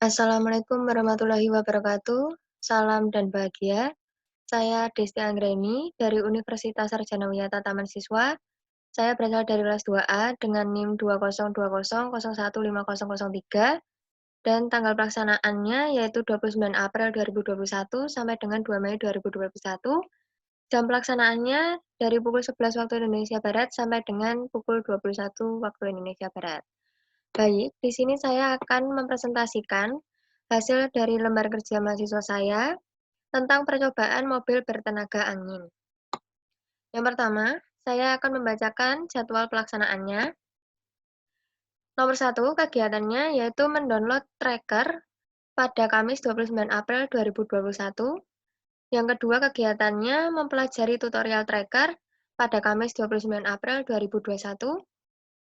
Assalamualaikum warahmatullahi wabarakatuh. Salam dan bahagia. Saya Desti Anggreni dari Universitas Sarjana Wiyata Taman Siswa. Saya berasal dari kelas 2A dengan NIM 2020015003 dan tanggal pelaksanaannya yaitu 29 April 2021 sampai dengan 2 Mei 2021. Jam pelaksanaannya dari pukul 11 waktu Indonesia Barat sampai dengan pukul 21 waktu Indonesia Barat. Baik, di sini saya akan mempresentasikan hasil dari lembar kerja mahasiswa saya tentang percobaan mobil bertenaga angin. Yang pertama, saya akan membacakan jadwal pelaksanaannya. Nomor 1, kegiatannya yaitu mendownload tracker pada Kamis 29 April 2021. Yang kedua, kegiatannya mempelajari tutorial tracker pada Kamis 29 April 2021.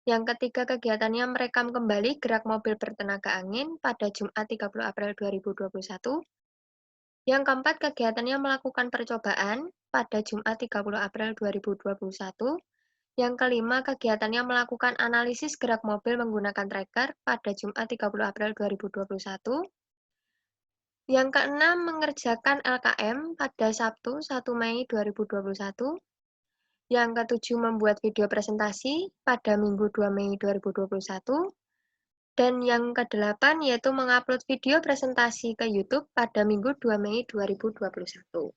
Yang ketiga, kegiatannya merekam kembali gerak mobil bertenaga angin pada Jumat 30 April 2021. Yang keempat, kegiatannya melakukan percobaan pada Jumat 30 April 2021. Yang kelima, kegiatannya melakukan analisis gerak mobil menggunakan tracker pada Jumat 30 April 2021. Yang keenam, mengerjakan LKM pada Sabtu 1 Mei 2021. Yang ketujuh, membuat video presentasi pada Minggu 2 Mei 2021. Dan yang kedelapan yaitu mengupload video presentasi ke YouTube pada Minggu 2 Mei 2021.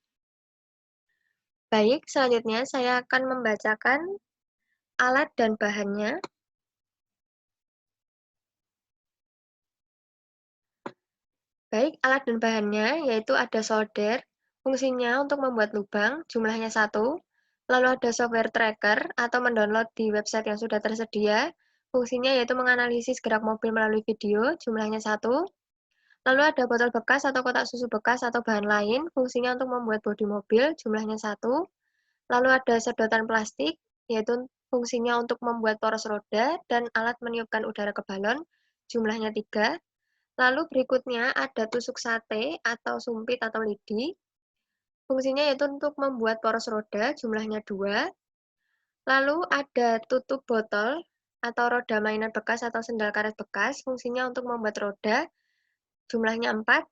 Baik, selanjutnya saya akan membacakan alat dan bahannya. Baik, alat dan bahannya yaitu ada solder, fungsinya untuk membuat lubang, jumlahnya 1. Lalu ada software tracker atau mendownload di website yang sudah tersedia, fungsinya yaitu menganalisis gerak mobil melalui video, jumlahnya 1. Lalu ada botol bekas atau kotak susu bekas atau bahan lain, fungsinya untuk membuat bodi mobil, jumlahnya 1. Lalu ada sedotan plastik, yaitu fungsinya untuk membuat poros roda dan alat meniupkan udara ke balon, jumlahnya 3. Lalu berikutnya ada tusuk sate atau sumpit atau lidi, fungsinya yaitu untuk membuat poros roda, jumlahnya 2. Lalu ada tutup botol atau roda mainan bekas atau sendal karet bekas, fungsinya untuk membuat roda, jumlahnya 4.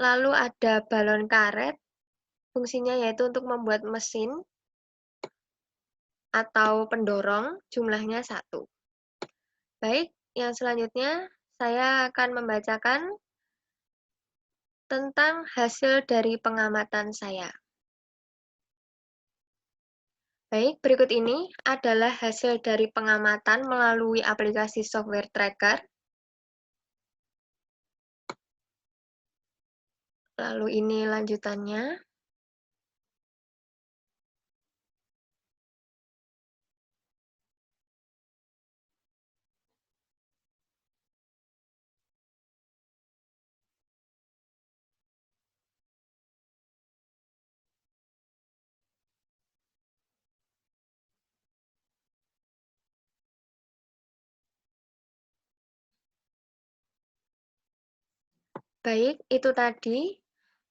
Lalu ada balon karet, fungsinya yaitu untuk membuat mesin atau pendorong, jumlahnya 1. Baik, yang selanjutnya saya akan membacakan tentang hasil dari pengamatan saya. Baik, berikut ini adalah hasil dari pengamatan melalui aplikasi software tracker. Lalu ini lanjutannya. Baik, itu tadi.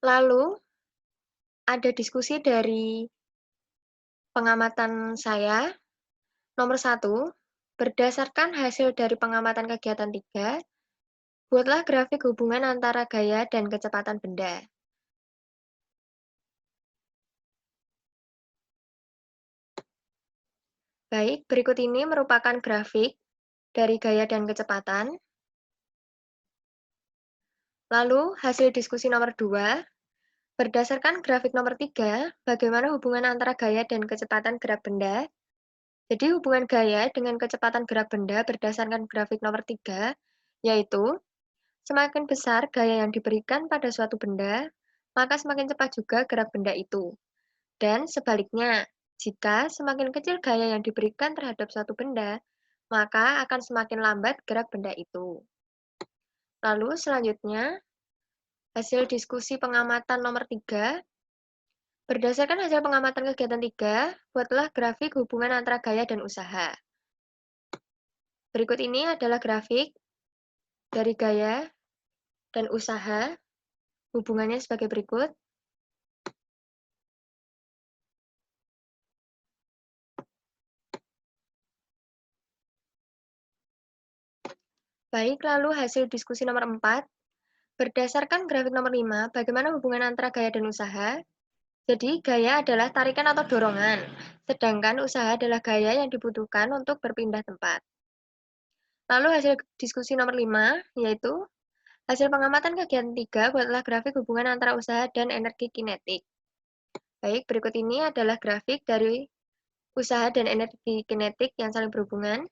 Lalu ada diskusi dari pengamatan saya. Nomor 1, berdasarkan hasil dari pengamatan kegiatan 3, buatlah grafik hubungan antara gaya dan kecepatan benda. Baik, berikut ini merupakan grafik dari gaya dan kecepatan. Lalu, hasil diskusi nomor 2, berdasarkan grafik nomor 3, bagaimana hubungan antara gaya dan kecepatan gerak benda? Jadi, hubungan gaya dengan kecepatan gerak benda berdasarkan grafik nomor 3, yaitu semakin besar gaya yang diberikan pada suatu benda, maka semakin cepat juga gerak benda itu. Dan sebaliknya, jika semakin kecil gaya yang diberikan terhadap suatu benda, maka akan semakin lambat gerak benda itu. Lalu selanjutnya, hasil diskusi pengamatan nomor 3. Berdasarkan hasil pengamatan kegiatan 3, buatlah grafik hubungan antara gaya dan usaha. Berikut ini adalah grafik dari gaya dan usaha. Hubungannya sebagai berikut. Baik, lalu hasil diskusi nomor 4. Berdasarkan grafik nomor 5, bagaimana hubungan antara gaya dan usaha? Jadi, gaya adalah tarikan atau dorongan, sedangkan usaha adalah gaya yang dibutuhkan untuk berpindah tempat. Lalu hasil diskusi nomor 5, yaitu hasil pengamatan kegiatan 3 buatlah grafik hubungan antara usaha dan energi kinetik. Baik, berikut ini adalah grafik dari usaha dan energi kinetik yang saling berhubungan.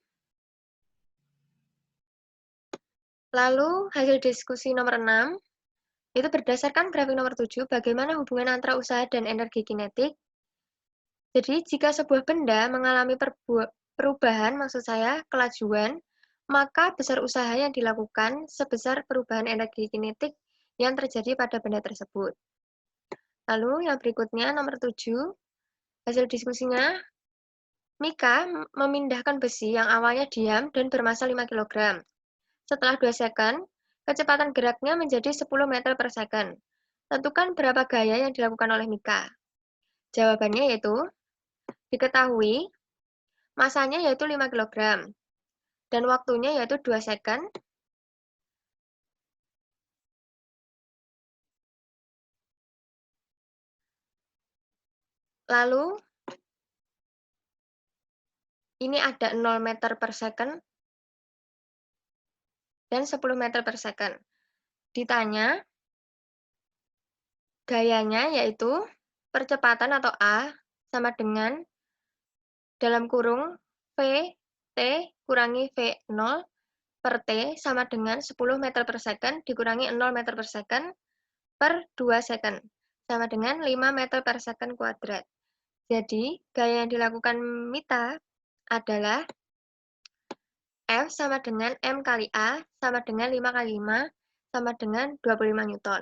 Lalu hasil diskusi nomor 6, itu berdasarkan grafik nomor 7, bagaimana hubungan antara usaha dan energi kinetik. Jadi, jika sebuah benda mengalami perubahan, maksud saya kelajuan, maka besar usaha yang dilakukan sebesar perubahan energi kinetik yang terjadi pada benda tersebut. Lalu yang berikutnya, nomor 7, hasil diskusinya, Mika memindahkan besi yang awalnya diam dan bermassa 5 kg. Setelah 2 second, kecepatan geraknya menjadi 10 meter per second. Tentukan berapa gaya yang dilakukan oleh Mika. Jawabannya yaitu, diketahui masanya yaitu 5 kg, dan waktunya yaitu 2 second. Lalu, ini ada 0 meter per second dan 10 meter per second. Ditanya, gayanya yaitu percepatan atau A sama dengan dalam kurung V T kurangi V0 per T sama dengan 10 meter per second dikurangi 0 meter per second per 2 second, sama dengan 5 meter per second kuadrat. Jadi, gaya yang dilakukan Mita adalah F sama dengan M kali A sama dengan 5 kali 5 sama dengan 25 Newton.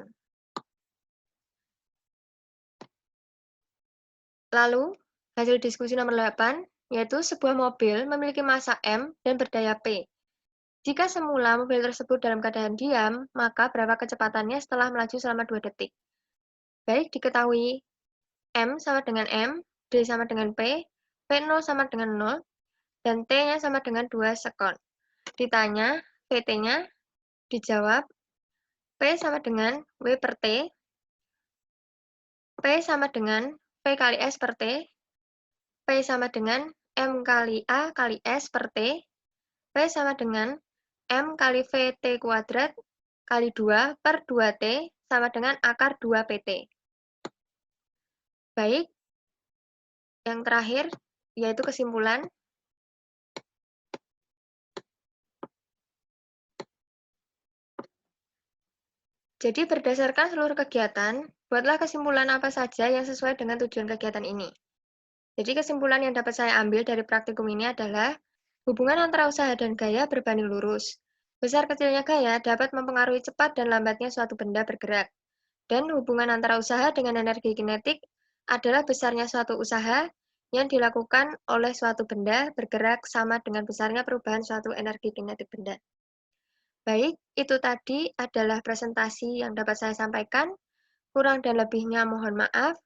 Lalu, hasil diskusi nomor 8, yaitu sebuah mobil memiliki massa M dan berdaya P. Jika semula mobil tersebut dalam keadaan diam, maka berapa kecepatannya setelah melaju selama 2 detik? Baik, diketahui M sama dengan M, D sama dengan P, P0 sama dengan 0, dan T-nya sama dengan 2 sekon. Ditanya, VT-nya, dijawab, P sama dengan W per T, P sama dengan P kali S per T, P sama dengan M kali A kali S per T, P sama dengan M kali VT kuadrat kali 2 per 2T sama dengan akar 2 PT. Baik, yang terakhir yaitu kesimpulan. Jadi berdasarkan seluruh kegiatan, buatlah kesimpulan apa saja yang sesuai dengan tujuan kegiatan ini. Jadi kesimpulan yang dapat saya ambil dari praktikum ini adalah hubungan antara usaha dan gaya berbanding lurus. Besar kecilnya gaya dapat mempengaruhi cepat dan lambatnya suatu benda bergerak. Dan hubungan antara usaha dengan energi kinetik adalah besarnya suatu usaha yang dilakukan oleh suatu benda bergerak sama dengan besarnya perubahan suatu energi kinetik benda. Baik, itu tadi adalah presentasi yang dapat saya sampaikan. Kurang dan lebihnya mohon maaf.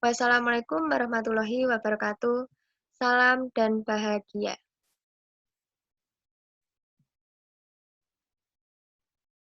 Wassalamualaikum warahmatullahi wabarakatuh. Salam dan bahagia.